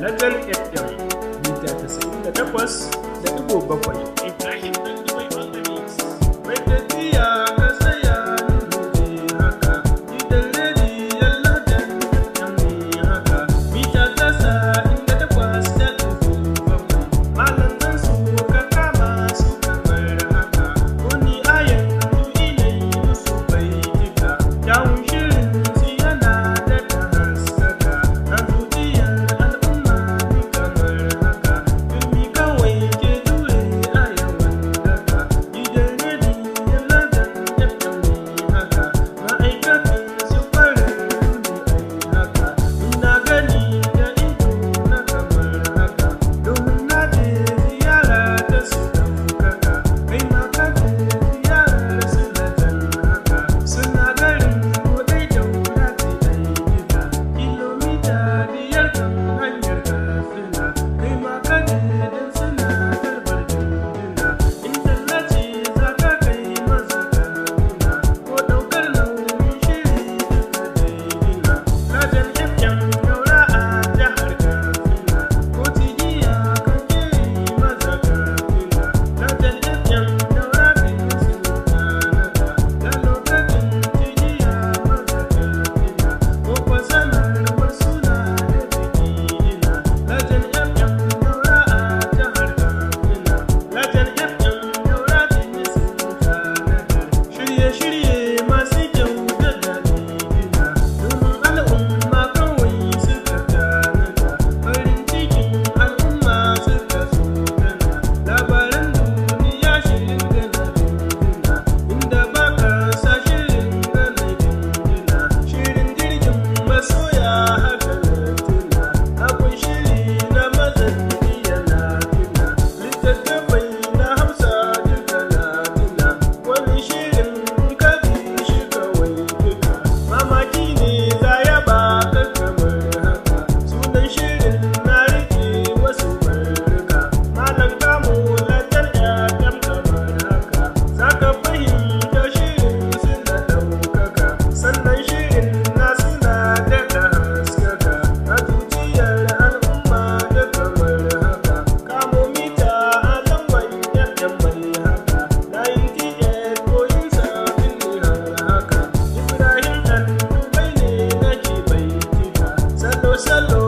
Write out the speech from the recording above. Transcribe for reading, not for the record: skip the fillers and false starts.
London FM mita 98.7. Ibrahim Dandubai on the mix. Mai tafiya ka tsaya nuna haka, gidan rediyon London FM ne haka, mita 98.7. Malaman su ka kama su kamar haka, wani a yanzu ilai musu bai jika, kyawun shirin su yana daga haskaka, na zuciyar al'umma ni kamar haka, filmi kawai ke jure a yawan daga, gidan rediyon London FM ne haka, ma'aikatan su ƙwararru ne ai haka, ina gani da ido na kamar haka, domin na je ziyara ta su ɗaukaka, kai ma ka je ziyarar su da jan haka, suna garin kodai daura ce ai gida, kilomita 5 kan hanyar Katsina, kai ma ka je don suna karɓar jinjina, in tallace za ka kai masa Kaduna, ko ɗaukar nauyin shiri duka daidina, London FM daura a jihar Katsina, ko cigiya kan kiri masa Kaduna, London FM daura kai sun tanada, da lokacin cigiya masa Kaduna, ko kwa sanarwar suna da jigina, London FM daura a jihar Katsina, London FM daura kai sun tanada, shirye-shirye masu kyau da dalilina, domin al'umma kawai suka tanada, farin cikin al'umma suka so gana, labaran duniya shirin gana dindina, inda ba ka sa shirin gana dindina, shirin jirgin masoya haka na tuna, akwai shiri na mazan jiya na tuna, littattafai na Hausa duka na tuna, wani shirin ka bi shi kawai duka, mamaki ne za ya ba ka kamar haka, sunan shirin na rike wasu barka, malam kamo lantar ƴaƴan kamar haka, za ka fahimta shirin suna ɗaukaka, sannan shirin na suna daga haskaka, a zuciyar al'umma da kamar haka, kamo mita a zangon ƴaƴan mai haka, 98 koyin sabin ne har haka, Ibrahim Dandubai ne nake bai jika, salo-salo